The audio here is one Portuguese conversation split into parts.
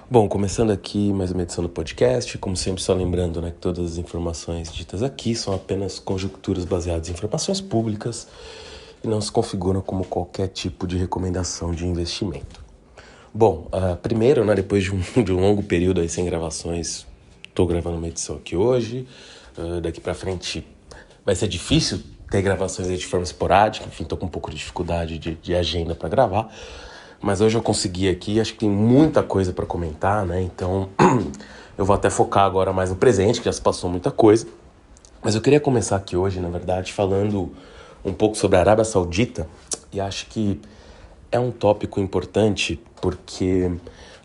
Bom, começando aqui mais uma edição do podcast, como sempre só lembrando, que todas as informações ditas aqui são apenas conjecturas baseadas em informações públicas e não se configuram como qualquer tipo de recomendação de investimento. Bom, primeiro, depois de um longo período aí sem gravações, estou gravando uma edição aqui hoje. Daqui para frente vai ser difícil ter gravações aí de forma esporádica, enfim, estou com um pouco de dificuldade de agenda para gravar. Mas hoje eu consegui aqui, acho que tem muita coisa para comentar, Então eu vou até focar agora mais no presente, que já se passou muita coisa. Mas eu queria começar aqui hoje, na verdade, falando um pouco sobre a Arábia Saudita. E acho que é um tópico importante porque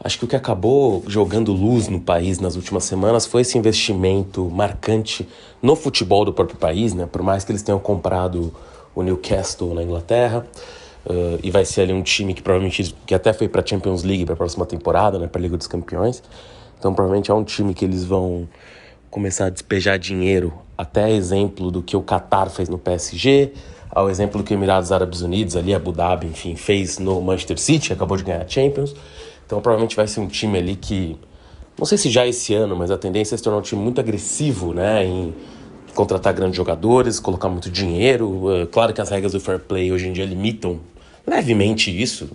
acho que o que acabou jogando luz no país nas últimas semanas foi esse investimento marcante no futebol do próprio país, Por mais que eles tenham comprado o Newcastle na Inglaterra. E vai ser ali um time que provavelmente que até foi para a Champions League para a próxima temporada, para a Liga dos Campeões. Então provavelmente é um time que eles vão começar a despejar dinheiro, até exemplo do que o Qatar fez no PSG, ao exemplo do que o Emirados Árabes Unidos, ali Abu Dhabi, enfim, fez no Manchester City, acabou de ganhar a Champions. Então provavelmente vai ser um time ali que, não sei se já esse ano, mas a tendência é se tornar um time muito agressivo, em contratar grandes jogadores, colocar muito dinheiro. Claro que as regras do fair play hoje em dia limitam levemente isso,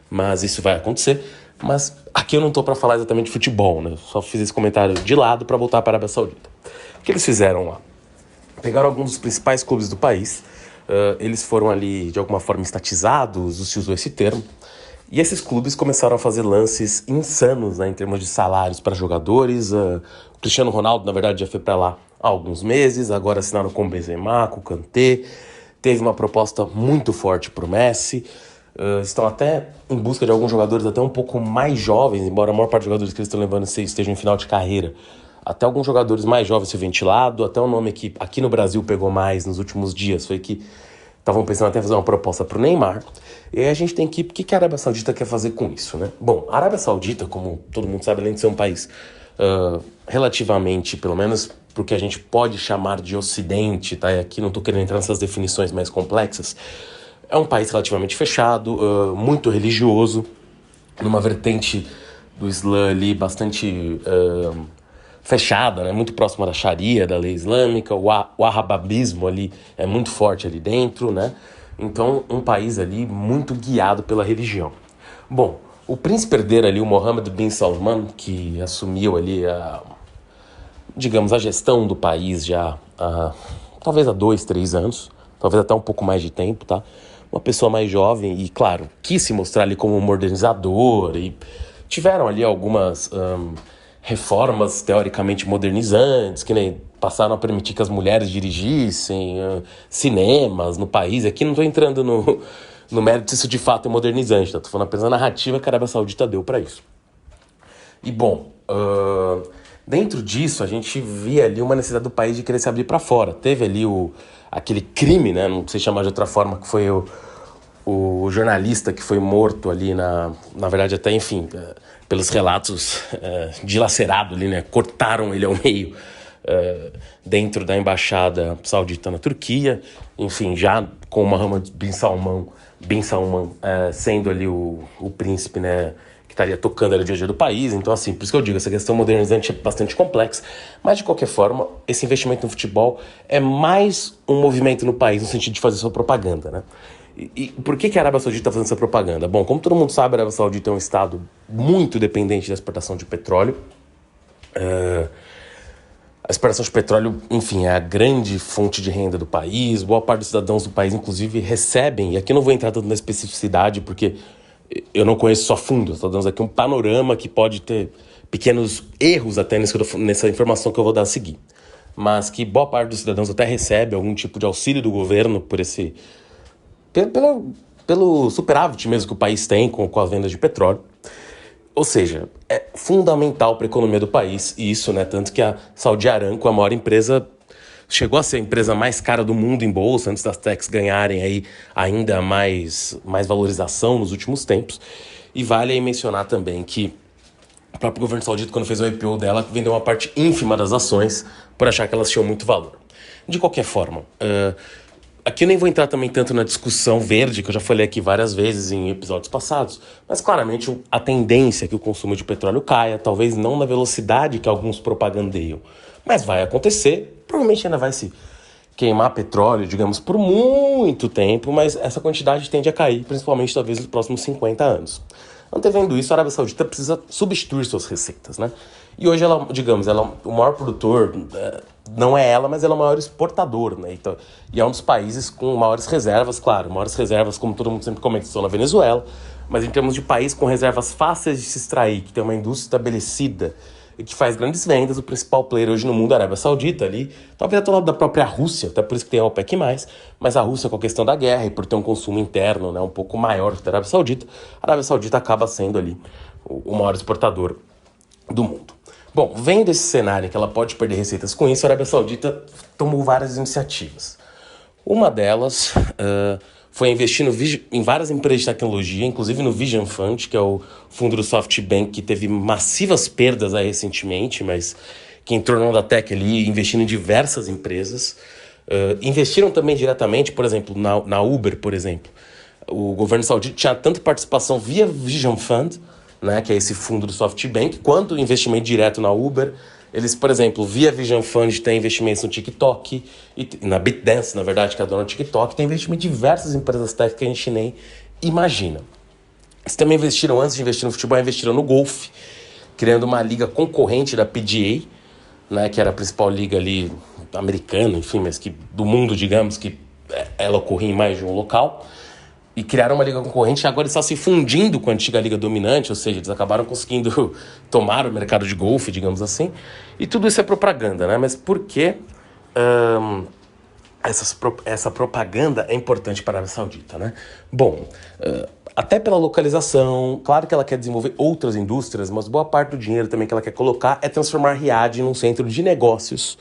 Mas isso vai acontecer. Mas aqui eu não tô para falar exatamente de futebol, Só fiz esse comentário de lado para voltar para a Arábia Saudita. O que eles fizeram lá? Pegaram alguns dos principais clubes do país. Eles foram ali, de alguma forma, estatizados, se usou esse termo. E esses clubes começaram a fazer lances insanos, em termos de salários para jogadores. O Cristiano Ronaldo, na verdade, já foi para lá há alguns meses. Agora assinaram com o Benzema, com o Kanté. Teve uma proposta muito forte para o Messi. Estão até em busca de alguns jogadores até um pouco mais jovens, embora a maior parte dos jogadores que eles estão levando estejam em final de carreira. Até alguns jogadores mais jovens ser ventilado. Até um nome que aqui no Brasil pegou mais nos últimos dias foi que estavam pensando até em fazer uma proposta para o Neymar. E aí a gente tem que... O que a Arábia Saudita quer fazer com isso, Bom, a Arábia Saudita, como todo mundo sabe, além de ser um país relativamente, pelo menos pro que a gente pode chamar de Ocidente, E aqui não estou querendo entrar nessas definições mais complexas. É um país relativamente fechado, muito religioso, numa vertente do Islã ali bastante fechada, muito próxima da Sharia, da lei islâmica. O wahhabismo ali é muito forte ali dentro, Então, um país ali muito guiado pela religião. Bom, o príncipe herdeiro ali, o Mohammed bin Salman, que assumiu ali a gestão do país já talvez há 2, 3 anos, talvez até um pouco mais de tempo, Uma pessoa mais jovem e, claro, quis se mostrar ali como um modernizador e tiveram ali algumas reformas teoricamente modernizantes, que nem passaram a permitir que as mulheres dirigissem cinemas no país. Aqui não estou entrando no mérito se isso de fato é modernizante, Estou falando apenas da narrativa que a Arábia Saudita deu para isso. E, bom, dentro disso, a gente via ali uma necessidade do país de querer se abrir para fora. Teve ali aquele crime, não sei chamar de outra forma, que foi o jornalista que foi morto ali, na verdade até, enfim, pelos relatos, dilacerado ali, cortaram ele ao meio dentro da embaixada saudita na Turquia, enfim, já com o Mohammed bin Salman sendo ali o príncipe, que estaria tocando ali o dia a dia do país. Então, assim, por isso que eu digo, essa questão modernizante é bastante complexa, mas de qualquer forma, esse investimento no futebol é mais um movimento no país no sentido de fazer sua propaganda, E por que a Arábia Saudita está fazendo essa propaganda? Bom, como todo mundo sabe, a Arábia Saudita é um estado muito dependente da exportação de petróleo. A exportação de petróleo, enfim, é a grande fonte de renda do país. Boa parte dos cidadãos do país, inclusive, recebem, e aqui eu não vou entrar tanto na especificidade, porque eu não conheço só fundo, estou dando aqui um panorama que pode ter pequenos erros até nessa informação que eu vou dar a seguir. Mas que boa parte dos cidadãos até recebe algum tipo de auxílio do governo por pelo superávit mesmo que o país tem com as vendas de petróleo. Ou seja, é fundamental para a economia do país, e isso, tanto que a Saudi Aramco, a maior empresa, chegou a ser a empresa mais cara do mundo em bolsa, antes das techs ganharem aí ainda mais valorização nos últimos tempos. E vale aí mencionar também que o próprio governo saudita, quando fez o IPO dela, vendeu uma parte ínfima das ações por achar que elas tinham muito valor. De qualquer forma, aqui eu nem vou entrar também tanto na discussão verde, que eu já falei aqui várias vezes em episódios passados, mas claramente a tendência é que o consumo de petróleo caia, talvez não na velocidade que alguns propagandeiam, mas vai acontecer, provavelmente ainda vai se queimar petróleo, digamos, por muito tempo, mas essa quantidade tende a cair, principalmente talvez nos próximos 50 anos. Antevendo isso, a Arábia Saudita precisa substituir suas receitas, né? E hoje ela, digamos, ela é o maior produtor, não é ela, mas ela é o maior exportador, né? Então, e é um dos países com maiores reservas, claro, maiores reservas, como todo mundo sempre comenta, estão na Venezuela, mas em termos de país com reservas fáceis de se extrair, que tem uma indústria estabelecida e que faz grandes vendas, o principal player hoje no mundo é a Arábia Saudita ali, talvez até ao lado da própria Rússia, até por isso que tem a OPEC+, mas a Rússia com a questão da guerra e por ter um consumo interno, né, um pouco maior que a Arábia Saudita acaba sendo ali o maior exportador do mundo. Bom, vendo esse cenário que ela pode perder receitas com isso, a Arábia Saudita tomou várias iniciativas. Uma delas foi investir em várias empresas de tecnologia, inclusive no Vision Fund, que é o fundo do SoftBank, que teve massivas perdas aí recentemente, mas que entrou na onda tech ali, investindo em diversas empresas. Investiram também diretamente, por exemplo, na Uber, por exemplo. O governo saudita tinha tanto participação via Vision Fund, né, que é esse fundo do SoftBank, quanto investimento direto na Uber. Eles, por exemplo, via Vision Fund, têm investimentos no TikTok, e na ByteDance, na verdade, que é a dona do TikTok, tem investimento em diversas empresas tech que a gente nem imagina. Eles também investiram, antes de investir no futebol, investiram no golfe, criando uma liga concorrente da PGA, né, que era a principal liga ali americana, enfim, mas que do mundo, digamos, que ela ocorria em mais de um local. E criaram uma liga concorrente e agora está se fundindo com a antiga liga dominante, ou seja, eles acabaram conseguindo tomar o mercado de golfe, digamos assim. E tudo isso é propaganda, né? Mas por que essa propaganda é importante para a Arábia Saudita, né? Bom, até pela localização, claro que ela quer desenvolver outras indústrias, mas boa parte do dinheiro também que ela quer colocar é transformar Riad num centro de negócios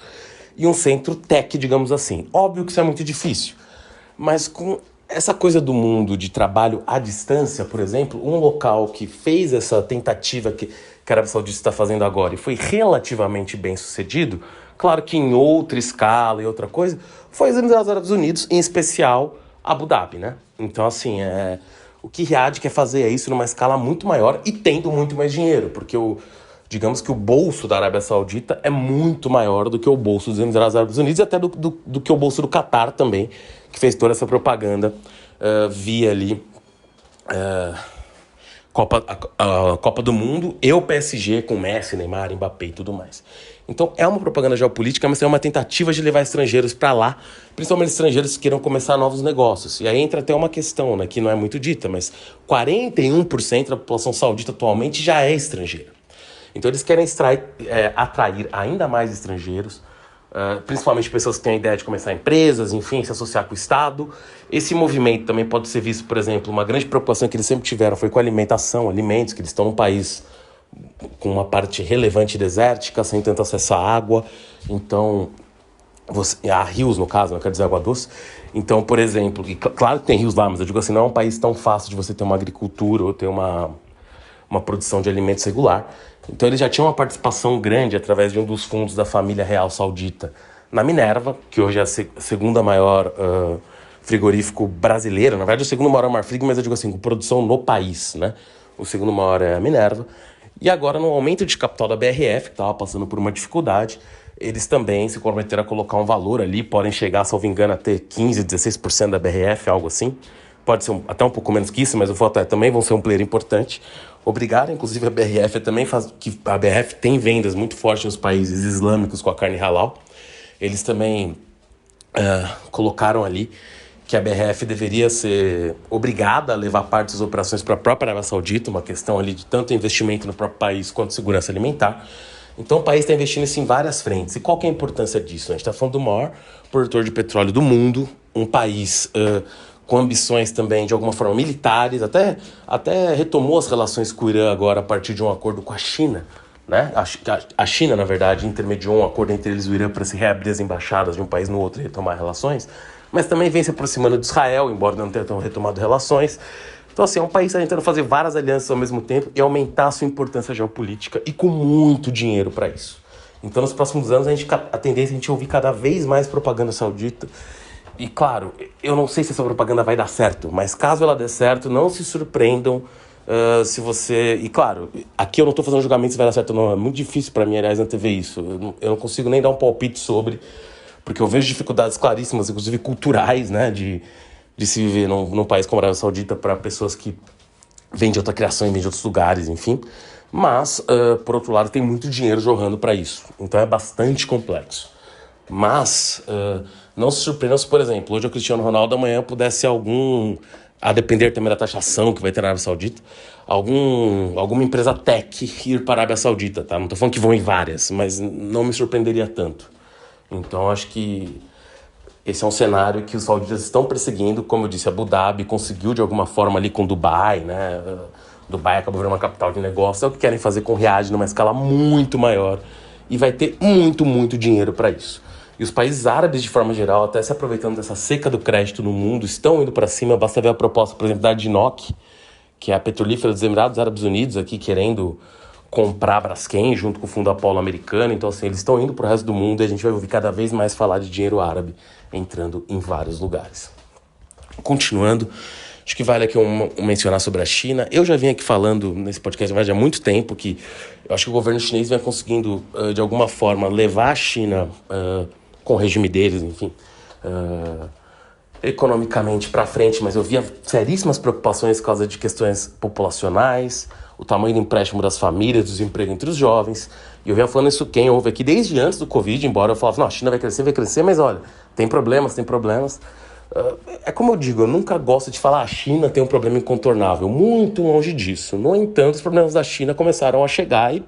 e um centro tech, digamos assim. Óbvio que isso é muito difícil, mas com essa coisa do mundo de trabalho à distância, por exemplo, um local que fez essa tentativa que a Arábia Saudita está fazendo agora e foi relativamente bem sucedido, claro que em outra escala e outra coisa, foi os Emirados Árabes Unidos, em especial Abu Dhabi, né? Então, assim, o que Riad quer fazer é isso numa escala muito maior e tendo muito mais dinheiro, porque digamos que o bolso da Arábia Saudita é muito maior do que o bolso dos Emirados Árabes Unidos e até do que o bolso do Catar também, que fez toda essa propaganda via ali a Copa do Mundo e o PSG com Messi, Neymar, Mbappé e tudo mais. Então é uma propaganda geopolítica, mas é uma tentativa de levar estrangeiros para lá, principalmente estrangeiros que queiram começar novos negócios. E aí entra até uma questão, né, que não é muito dita, mas 41% da população saudita atualmente já é estrangeira. Então eles querem atrair ainda mais estrangeiros, principalmente pessoas que têm a ideia de começar empresas, enfim, se associar com o Estado. Esse movimento também pode ser visto, por exemplo, uma grande preocupação que eles sempre tiveram foi com a alimentação, alimentos, que eles estão num país com uma parte relevante desértica, sem tanto acesso à água, então, a rios no caso, não quer dizer água doce. Então, por exemplo, e claro que tem rios lá, mas eu digo assim, não é um país tão fácil de você ter uma agricultura ou ter uma produção de alimentos regular. Então eles já tinham uma participação grande através de um dos fundos da família real saudita na Minerva, que hoje é a segunda maior frigorífico brasileiro, na verdade o segundo maior é o Marfrig, mas eu digo assim, com produção no país, né? O segundo maior é a Minerva. E agora no aumento de capital da BRF, que estava passando por uma dificuldade, eles também se comprometeram a colocar um valor ali, podem chegar, salvo engano, a ter 15%, 16% da BRF, algo assim. Pode ser até um pouco menos que isso, mas o fato é também vão ser um player importante. Obrigaram, inclusive, a BRF também que a BRF tem vendas muito fortes nos países islâmicos com a carne halal. Eles também colocaram ali que a BRF deveria ser obrigada a levar parte das operações para a própria Arábia Saudita, uma questão ali de tanto investimento no próprio país quanto segurança alimentar. Então o país está investindo isso em várias frentes. E qual que é a importância disso? A gente está falando do maior produtor de petróleo do mundo, um país com ambições também, de alguma forma, militares, até retomou as relações com o Irã agora a partir de um acordo com a China, né? A China, na verdade, intermediou um acordo entre eles e o Irã para se reabrir as embaixadas de um país no outro e retomar relações, mas também vem se aproximando de Israel, embora não tenha retomado relações. Então, assim, é um país que está tentando fazer várias alianças ao mesmo tempo e aumentar a sua importância geopolítica e com muito dinheiro para isso. Então, nos próximos anos, a tendência é a gente ouvir cada vez mais propaganda saudita E claro, eu não sei se essa propaganda vai dar certo, mas caso ela dê certo, não se surpreendam se você... E claro, aqui eu não estou fazendo julgamento se vai dar certo ou não. É muito difícil para mim, aliás, antever isso. Eu não consigo nem dar um palpite sobre, porque eu vejo dificuldades claríssimas, inclusive culturais, né, de se viver num país como a Arábia Saudita para pessoas que vêm de outra criação e vêm de outros lugares, enfim. Mas, por outro lado, tem muito dinheiro jorrando para isso. Então é bastante complexo. Mas não se surpreendam se, por exemplo, hoje o Cristiano Ronaldo amanhã pudesse a depender também da taxação que vai ter na Arábia Saudita, alguma empresa tech ir para a Arábia Saudita, tá? Não estou falando que vão em várias, mas não me surpreenderia tanto. Então acho que esse é um cenário que os sauditas estão perseguindo. Como eu disse, Abu Dhabi conseguiu de alguma forma ali com Dubai, né? Dubai acabou virando uma capital de negócio. É o que querem fazer com Riad numa escala muito maior. E vai ter muito, muito dinheiro para isso. E os países árabes, de forma geral, até se aproveitando dessa seca do crédito no mundo, estão indo para cima. Basta ver a proposta, por exemplo, da ADNOC, que é a petrolífera dos Emirados Árabes Unidos, aqui querendo comprar a Braskem junto com o Fundo Apollo americano. Então, assim, eles estão indo para o resto do mundo e a gente vai ouvir cada vez mais falar de dinheiro árabe entrando em vários lugares. Continuando, acho que vale aqui mencionar sobre a China. Eu já vim aqui falando nesse podcast há muito tempo que eu acho que o governo chinês vem conseguindo, de alguma forma, levar a China, com o regime deles, enfim, economicamente para frente, mas eu via seríssimas preocupações por causa de questões populacionais, o tamanho do empréstimo das famílias, do desemprego entre os jovens. E eu vinha falando isso quem ouve aqui desde antes do Covid, embora eu falava, não, a China vai crescer, mas olha, tem problemas. É como eu digo, eu nunca gosto de falar a China tem um problema incontornável, muito longe disso. No entanto, os problemas da China começaram a chegar e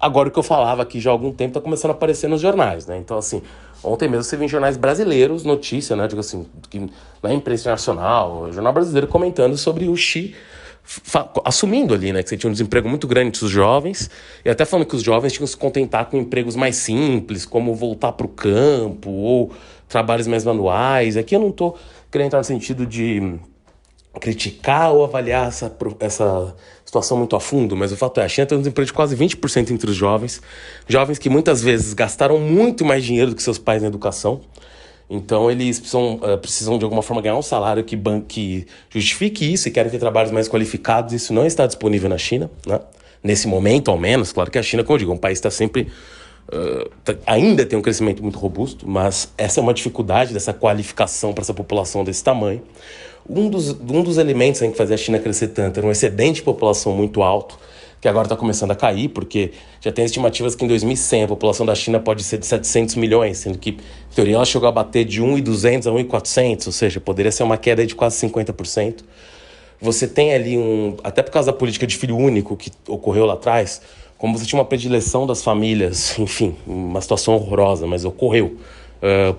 agora o que eu falava aqui já há algum tempo está começando a aparecer nos jornais, né? Então, assim, ontem mesmo você viu em jornais brasileiros notícia, né? Digo assim, que na imprensa internacional, o jornal brasileiro comentando sobre o Xi assumindo ali, né? Que você tinha um desemprego muito grande entre os jovens, e até falando que os jovens tinham que se contentar com empregos mais simples, como voltar para o campo, ou trabalhos mais manuais. Aqui eu não estou querendo entrar no sentido de criticar ou avaliar essa situação muito a fundo, mas o fato é, a China tem um desemprego de quase 20% entre os jovens que muitas vezes gastaram muito mais dinheiro do que seus pais na educação. Então eles precisam de alguma forma ganhar um salário que justifique isso e querem ter trabalhos mais qualificados. Isso não está disponível na China, né? Nesse momento, ao menos. Claro que a China, como eu digo, é um país que está sempre... ainda tem um crescimento muito robusto, mas essa é uma dificuldade dessa qualificação para essa população desse tamanho. Um dos elementos que fazia a China crescer tanto era um excedente de população muito alto, que agora está começando a cair, porque já tem estimativas que em 2100 a população da China pode ser de 700 milhões, sendo que, em teoria, ela chegou a bater de 1.200 a 1.400, ou seja, poderia ser uma queda de quase 50%. Você tem ali até por causa da política de filho único que ocorreu lá atrás, como você tinha uma predileção das famílias, enfim, uma situação horrorosa, mas ocorreu.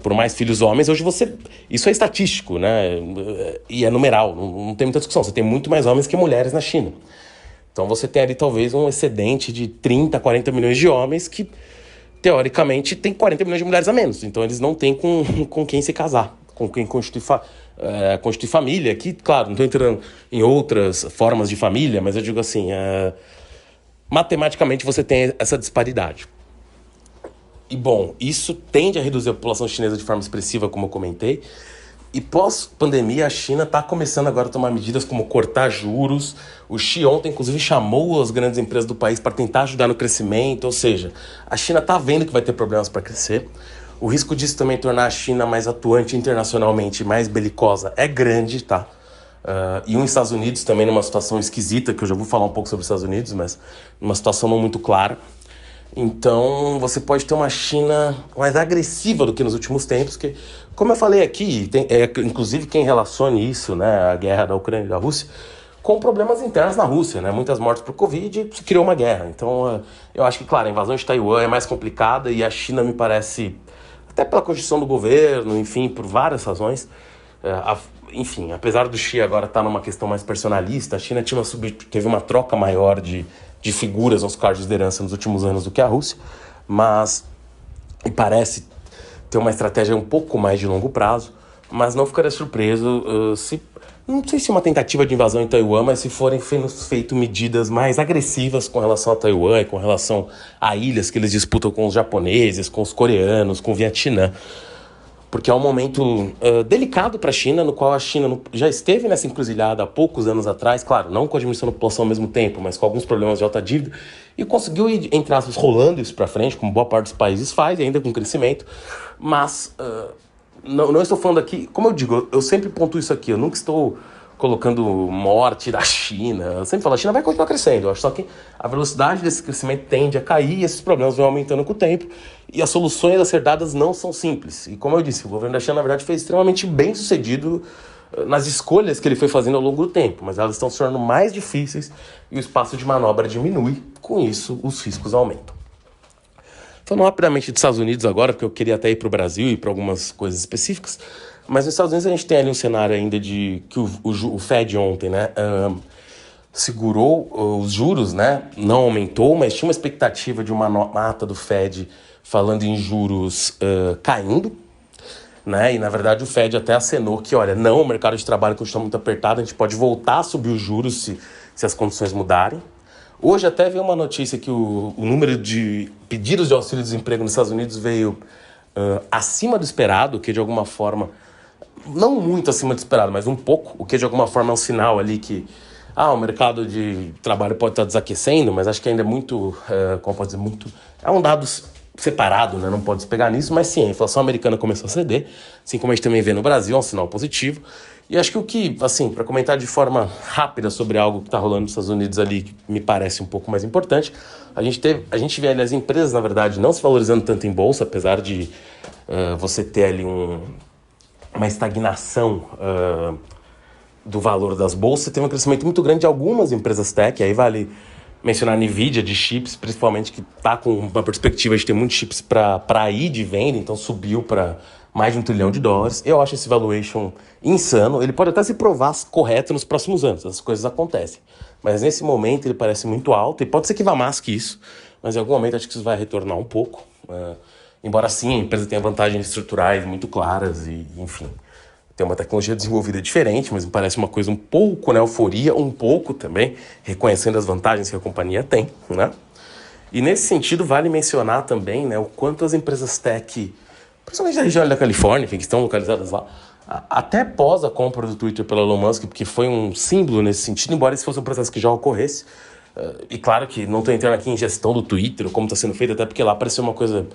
Por mais filhos homens, hoje isso é estatístico, né? E é numeral, não tem muita discussão. Você tem muito mais homens que mulheres na China. Então você tem ali talvez um excedente de 30, 40 milhões de homens que, teoricamente, tem 40 milhões de mulheres a menos. Então eles não têm com quem se casar, com quem constituir família. Que, claro, não estou entrando em outras formas de família, mas eu digo assim, matematicamente você tem essa disparidade. E, bom, isso tende a reduzir a população chinesa de forma expressiva, como eu comentei. E pós-pandemia, a China está começando agora a tomar medidas como cortar juros. O Xi ontem, inclusive, chamou as grandes empresas do país para tentar ajudar no crescimento. Ou seja, a China está vendo que vai ter problemas para crescer. O risco disso também tornar a China mais atuante internacionalmente, mais belicosa, é grande, tá? E os Estados Unidos também numa situação esquisita, que eu já vou falar um pouco sobre os Estados Unidos, mas numa situação não muito clara. Então, você pode ter uma China mais agressiva do que nos últimos tempos, que, como eu falei aqui, inclusive quem relacione isso, né, a guerra da Ucrânia e da Rússia, com problemas internos na Rússia, né, muitas mortes por Covid, se criou uma guerra. Então, eu acho que, claro, a invasão de Taiwan é mais complicada e a China me parece, até pela constituição do governo, enfim, por várias razões, enfim, apesar do Xi agora estar numa questão mais personalista, a China teve uma troca maior de figuras nos cargos de liderança nos últimos anos do que a Rússia, mas e parece ter uma estratégia um pouco mais de longo prazo, mas não ficaria surpreso não sei se uma tentativa de invasão em Taiwan, mas se forem feito medidas mais agressivas com relação a Taiwan e com relação a ilhas que eles disputam com os japoneses, com os coreanos, com o Vietnã. porque é um momento delicado para a China, no qual a China já esteve nessa encruzilhada há poucos anos atrás, claro, não com a diminuição da população ao mesmo tempo, mas com alguns problemas de alta dívida, e conseguiu ir, entre aspas, rolando isso para frente, como boa parte dos países faz, ainda com crescimento, mas não estou falando aqui, como eu digo, eu sempre pontuo isso aqui, eu nunca estou colocando morte da China, eu sempre falo, a China vai continuar crescendo, eu acho só que a velocidade desse crescimento tende a cair e esses problemas vão aumentando com o tempo e as soluções a ser dadas não são simples. E como eu disse, o governo da China, na verdade, foi extremamente bem sucedido nas escolhas que ele foi fazendo ao longo do tempo, mas elas estão se tornando mais difíceis e o espaço de manobra diminui, com isso os riscos aumentam. Falando rapidamente dos Estados Unidos agora, porque eu queria até ir para o Brasil e para algumas coisas específicas, mas nos Estados Unidos a gente tem ali um cenário ainda de que o Fed ontem, né, segurou os juros, né, não aumentou, mas tinha uma expectativa de uma ata do Fed falando em juros caindo, né, e na verdade o Fed até acenou que, olha, não, o mercado de trabalho continua muito apertado, a gente pode voltar a subir os juros se as condições mudarem. Hoje até veio uma notícia que o número de pedidos de auxílio-desemprego nos Estados Unidos veio acima do esperado, que de alguma forma, não muito acima do esperado, mas um pouco, o que de alguma forma é um sinal ali que o mercado de trabalho pode estar desaquecendo, mas acho que ainda é muito, como pode dizer, muito, é um dado separado, né? Não pode se pegar nisso, mas sim, a inflação americana começou a ceder, assim como a gente também vê no Brasil, é um sinal positivo. E acho que o que, assim, para comentar de forma rápida sobre algo que está rolando nos Estados Unidos ali, que me parece um pouco mais importante, a gente vê ali as empresas, na verdade, não se valorizando tanto em bolsa, apesar de você ter ali uma estagnação do valor das bolsas, teve um crescimento muito grande de algumas empresas tech, aí vale mencionar a Nvidia de chips, principalmente, que está com uma perspectiva de ter muitos chips para ir de venda, então subiu para mais de $1 trilhão. Eu acho esse valuation insano. Ele pode até se provar correto nos próximos anos, as coisas acontecem. Mas nesse momento ele parece muito alto, e pode ser que vá mais que isso, mas em algum momento acho que isso vai retornar um pouco. Embora sim, a empresa tenha vantagens estruturais muito claras e, enfim, tem uma tecnologia desenvolvida diferente, mas me parece uma coisa um pouco, né, euforia, um pouco também, reconhecendo as vantagens que a companhia tem, né? E nesse sentido vale mencionar também, né, o quanto as empresas tech, principalmente da região da Califórnia, enfim, que estão localizadas lá, até pós a compra do Twitter pelo Elon Musk, porque foi um símbolo nesse sentido, embora esse fosse um processo que já ocorresse. E claro que não estou entrando aqui em gestão do Twitter, como está sendo feito, até porque lá pareceu uma coisa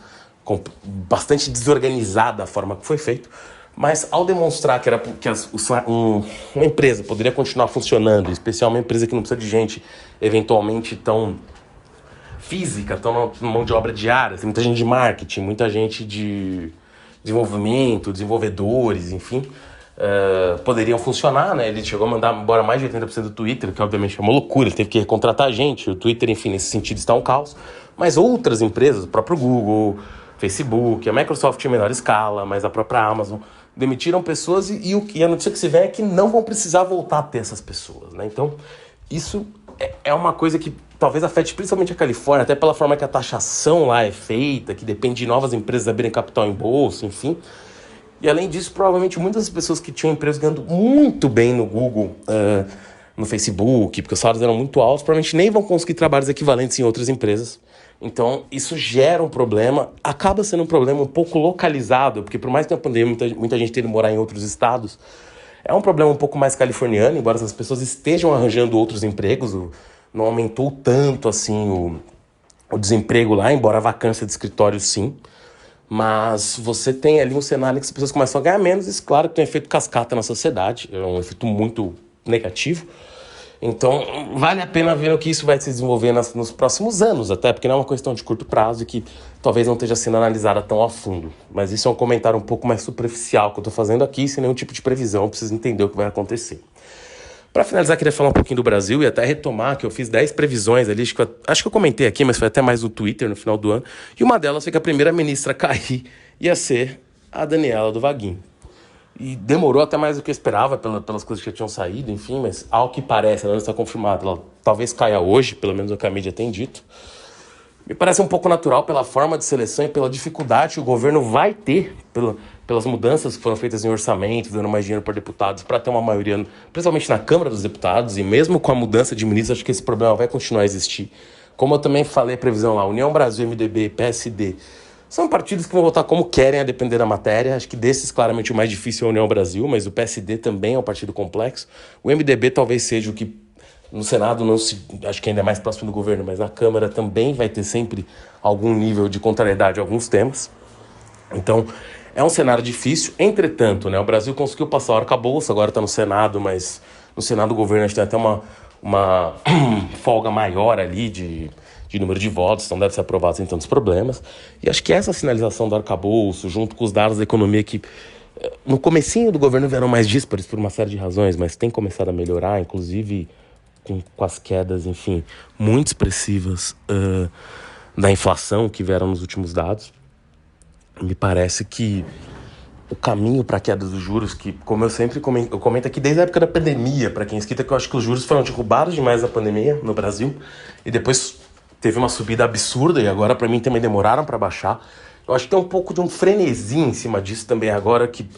bastante desorganizada a forma que foi feito. Mas ao demonstrar que uma empresa poderia continuar funcionando, em especial uma empresa que não precisa de gente eventualmente tão física, tão mão de obra diária, tem muita gente de marketing, muita gente de desenvolvimento, desenvolvedores, enfim, poderiam funcionar, né? Ele chegou a mandar embora mais de 80% do Twitter, que obviamente é uma loucura, ele teve que recontratar a gente, o Twitter, enfim, nesse sentido está um caos. Mas outras empresas, o próprio Google, Facebook, a Microsoft em menor escala, mas a própria Amazon, demitiram pessoas e a notícia que se vê é que não vão precisar voltar a ter essas pessoas, né? Então, isso é uma coisa que talvez afete principalmente a Califórnia, até pela forma que a taxação lá é feita, que depende de novas empresas abrirem capital em bolsa, enfim. E além disso, provavelmente muitas pessoas que tinham empresas ganhando muito bem no Google, no Facebook, porque os salários eram muito altos, provavelmente nem vão conseguir trabalhos equivalentes em outras empresas. Então, isso gera um problema, acaba sendo um problema um pouco localizado, porque por mais que na pandemia muita gente tenha que morar em outros estados, é um problema um pouco mais californiano, embora essas pessoas estejam arranjando outros empregos, não aumentou tanto assim o desemprego lá, embora a vacância de escritório sim, mas você tem ali um cenário em que as pessoas começam a ganhar menos, isso claro que tem um efeito cascata na sociedade, é um efeito muito negativo. Então, vale a pena ver o que isso vai se desenvolver nos próximos anos, até porque não é uma questão de curto prazo e que talvez não esteja sendo analisada tão a fundo. Mas isso é um comentário um pouco mais superficial que eu estou fazendo aqui, sem nenhum tipo de previsão, eu preciso entender o que vai acontecer. Para finalizar, queria falar um pouquinho do Brasil e até retomar que eu fiz 10 previsões ali, acho que eu comentei aqui, mas foi até mais no Twitter no final do ano, e uma delas foi que a primeira-ministra a cair ia ser a Daniela do Vaguinho. E demorou até mais do que eu esperava pelas coisas que já tinham saído, enfim, mas ao que parece, ela não está confirmada. Ela talvez caia hoje, pelo menos o que a mídia tem dito. Me parece um pouco natural pela forma de seleção e pela dificuldade que o governo vai ter, pelas mudanças que foram feitas em orçamento, dando mais dinheiro para deputados, para ter uma maioria, principalmente na Câmara dos Deputados, e mesmo com a mudança de ministros, acho que esse problema vai continuar a existir. Como eu também falei a previsão lá, União Brasil, MDB, PSD, São partidos que vão votar como querem, a depender da matéria. Acho que desses, claramente, o mais difícil é a União Brasil, mas o PSD também é um partido complexo. O MDB talvez seja o que, no Senado, não se, acho que ainda é mais próximo do governo, mas na Câmara também vai ter sempre algum nível de contrariedade a alguns temas. Então, é um cenário difícil. Entretanto, né, o Brasil conseguiu passar o arcabouço, agora está no Senado, mas no Senado o governo acho que tem até uma folga maior ali de número de votos, então deve ser aprovado sem tantos problemas. E acho que essa sinalização do arcabouço, junto com os dados da economia que no comecinho do governo vieram mais díspares por uma série de razões, mas tem começado a melhorar, inclusive com as quedas, enfim, muito expressivas da inflação que vieram nos últimos dados. Me parece que o caminho para a queda dos juros, que, como eu sempre comento aqui desde a época da pandemia, para quem escuta, que eu acho que os juros foram derrubados demais na pandemia no Brasil, e depois teve uma subida absurda, e agora para mim também demoraram para baixar. Eu acho que tem um pouco de um frenesi em cima disso também agora, que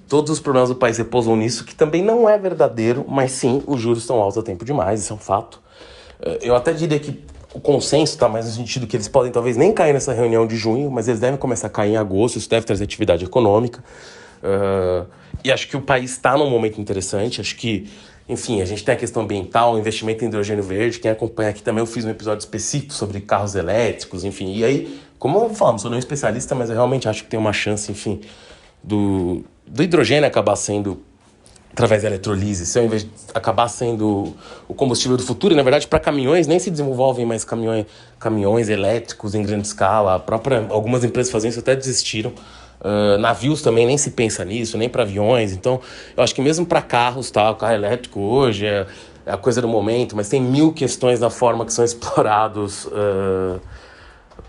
todos os problemas do país repousam nisso, que também não é verdadeiro, mas sim, os juros estão altos há tempo demais, isso é um fato. Eu até diria que o consenso está mais no sentido que eles podem talvez nem cair nessa reunião de junho, mas eles devem começar a cair em agosto, isso deve trazer atividade econômica. E acho que o país está num momento interessante, acho que, enfim, a gente tem a questão ambiental, o investimento em hidrogênio verde, quem acompanha aqui também eu fiz um episódio específico sobre carros elétricos, enfim, e aí, como eu falo, não sou nenhum especialista, mas eu realmente acho que tem uma chance, enfim, do hidrogênio acabar sendo através da eletrolise, se ao invés de acabar sendo o combustível do futuro, e na verdade para caminhões nem se desenvolvem mais caminhões elétricos em grande escala, algumas empresas fazendo isso até desistiram, navios também nem se pensa nisso, nem para aviões, então eu acho que mesmo para carros, tá, o carro elétrico hoje é a coisa do momento, mas tem mil questões na forma que são explorados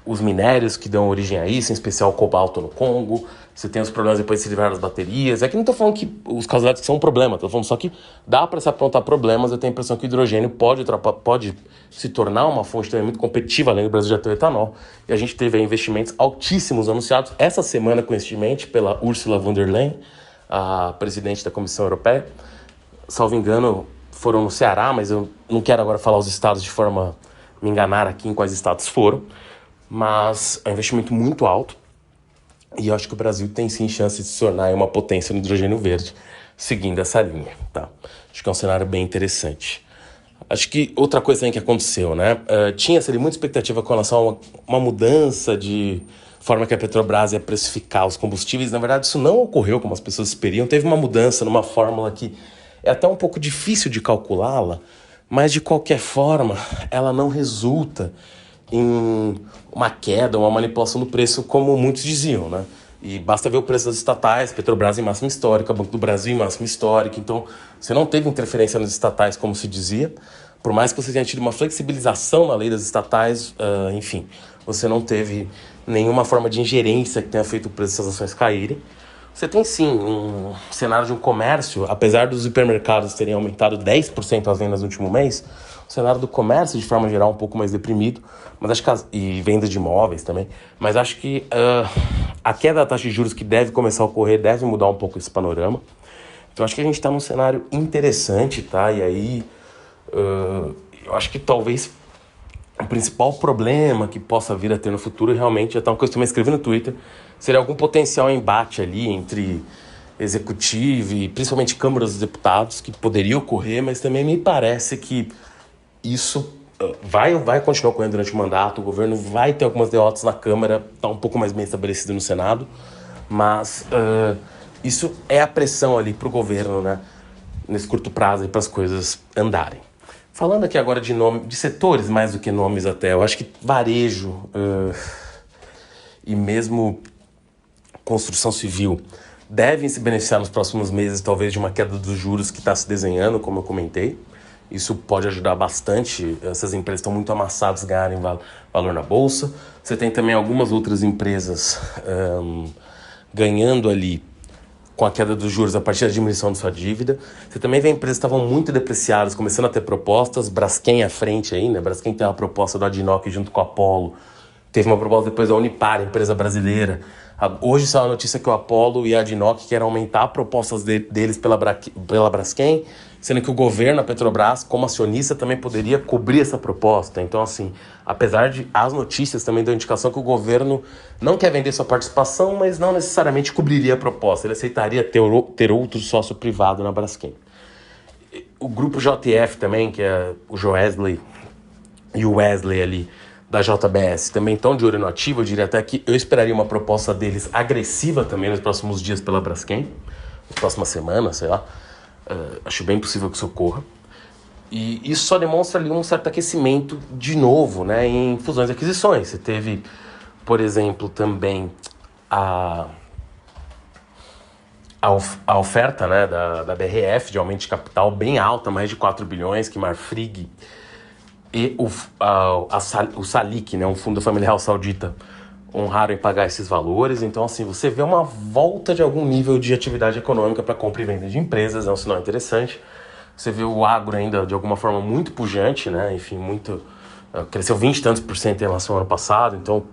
os minérios que dão origem a isso, em especial o cobalto no Congo. Você tem os problemas depois de se livrar das baterias. É que não estou falando que os carros elétricos são um problema, estou falando só que dá para se aprontar problemas. Eu tenho a impressão que o hidrogênio pode se tornar uma fonte também muito competitiva, além do Brasil já ter o etanol. E a gente teve investimentos altíssimos anunciados essa semana, coincidentemente, pela Ursula von der Leyen, a presidente da Comissão Europeia. Salvo engano, foram no Ceará, mas eu não quero agora falar os estados de forma me enganar aqui em quais estados foram. Mas é um investimento muito alto e eu acho que o Brasil tem sim chance de se tornar uma potência no hidrogênio verde, seguindo essa linha, tá? Acho que é um cenário bem interessante. Acho que outra coisa também que aconteceu, né? Tinha-se ali muita expectativa com relação a uma mudança de forma que a Petrobras ia precificar os combustíveis. Na verdade, isso não ocorreu como as pessoas esperiam. Teve uma mudança numa fórmula que é até um pouco difícil de calculá-la, mas de qualquer forma, ela não resulta em uma queda, uma manipulação do preço, como muitos diziam, né? E basta ver o preço das estatais, Petrobras em máxima histórica, Banco do Brasil em máxima histórica, então você não teve interferência nas estatais, como se dizia, por mais que você tenha tido uma flexibilização na lei das estatais, enfim, você não teve nenhuma forma de ingerência que tenha feito o preço dessas ações caírem. Você tem sim um cenário de um comércio, apesar dos supermercados terem aumentado 10% as vendas no último mês, o cenário do comércio, de forma geral, um pouco mais deprimido, mas acho que e venda de imóveis também, mas acho que a queda da taxa de juros que deve começar a ocorrer deve mudar um pouco esse panorama. Então acho que a gente está num cenário interessante, tá? E aí eu acho que talvez o principal problema que possa vir a ter no futuro, realmente, já está uma coisa que eu também escrevi no Twitter, seria algum potencial embate ali entre executivo e principalmente Câmara dos Deputados, que poderia ocorrer, mas também me parece que isso vai continuar ocorrendo durante o mandato, o governo vai ter algumas derrotas na Câmara, está um pouco mais bem estabelecido no Senado, mas isso é a pressão ali para o governo, né, nesse curto prazo, para as coisas andarem. Falando aqui agora de setores mais do que nomes até, eu acho que varejo e mesmo construção civil devem se beneficiar nos próximos meses, talvez, de uma queda dos juros que está se desenhando, como eu comentei. Isso pode ajudar bastante, essas empresas estão muito amassadas, ganharem valor na bolsa. Você tem também algumas outras empresas ganhando ali com a queda dos juros a partir da diminuição de sua dívida. Você também vê empresas que estavam muito depreciadas, começando a ter propostas, Braskem à frente aí, né? Braskem tem uma proposta do Adnoc junto com a Apollo, Teve uma proposta depois da Unipar, empresa brasileira. Hoje saiu a notícia que o Apollo e a ADNOC querem aumentar propostas deles pela Braskem, sendo que o governo, a Petrobras, como acionista, também poderia cobrir essa proposta. Então, assim, apesar de as notícias também dão indicação que o governo não quer vender sua participação, mas não necessariamente cobriria a proposta. Ele aceitaria ter outro sócio privado na Braskem. O grupo JF também, que é o Joesley e o Wesley ali, da JBS, também estão de olho no ativo. Eu diria até que eu esperaria uma proposta deles agressiva também nos próximos dias pela Braskem, na próxima semana, sei lá. Acho bem possível que isso ocorra. E isso só demonstra ali um certo aquecimento de novo, né, em fusões e aquisições. Você teve, por exemplo, também a oferta, né, da BRF de aumento de capital bem alta, mais de 4 bilhões, que Marfrig e o Salik, né, um fundo familiar saudita, honraram em pagar esses valores. Então, assim, você vê uma volta de algum nível de atividade econômica para compra e venda de empresas, é um sinal interessante. Você vê o agro ainda, de alguma forma, muito pujante, né? Enfim, cresceu 20 e tantos % em relação ao ano passado, então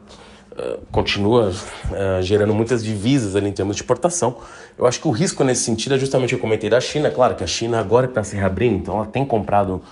continua gerando muitas divisas ali em termos de exportação. Eu acho que o risco nesse sentido é justamente o que eu comentei da China. Claro que a China agora está se reabrindo, então ela tem comprado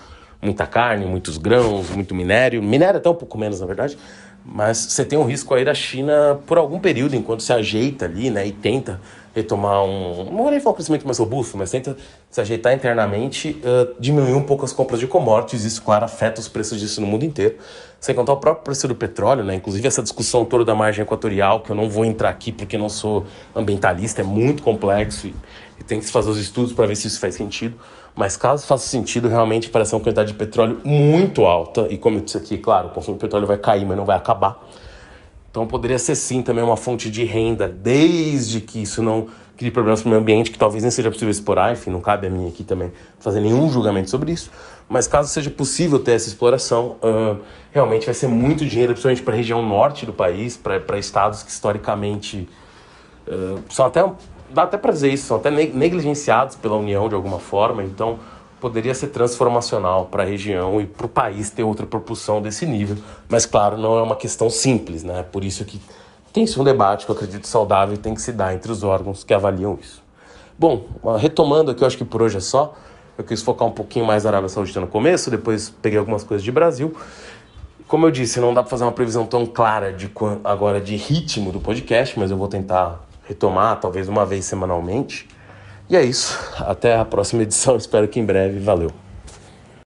muita carne, muitos grãos, muito minério até um pouco menos, na verdade, mas você tem um risco aí da China por algum período, enquanto se ajeita ali, né, e tenta retomar não vou nem falar um crescimento mais robusto, mas tenta se ajeitar internamente, diminuir um pouco as compras de commodities. Isso, claro, afeta os preços disso no mundo inteiro, sem contar o próprio preço do petróleo, né? Inclusive essa discussão toda da margem equatorial, que eu não vou entrar aqui porque não sou ambientalista, é muito complexo e tem que se fazer os estudos para ver se isso faz sentido. Mas caso faça sentido, realmente parece uma quantidade de petróleo muito alta. E como eu disse aqui, claro, o consumo de petróleo vai cair, mas não vai acabar. Então poderia ser sim também uma fonte de renda, desde que isso não crie problemas para o meio ambiente, que talvez nem seja possível explorar. Enfim, não cabe a mim aqui também fazer nenhum julgamento sobre isso. Mas caso seja possível ter essa exploração, realmente vai ser muito dinheiro, principalmente para a região norte do país, para estados que historicamente são até... Dá até para dizer isso, são até negligenciados pela União de alguma forma. Então poderia ser transformacional para a região e para o país ter outra propulsão desse nível. Mas claro, não é uma questão simples, né? Por isso que tem-se um debate que eu acredito saudável e tem que se dar entre os órgãos que avaliam isso. Bom, retomando aqui, eu acho que por hoje é só. Eu quis focar um pouquinho mais na Arábia Saudita no começo, depois peguei algumas coisas de Brasil. Como eu disse, não dá para fazer uma previsão tão clara agora de ritmo do podcast, mas eu vou tentar retomar, talvez uma vez semanalmente. E é isso. Até a próxima edição. Espero que em breve. Valeu.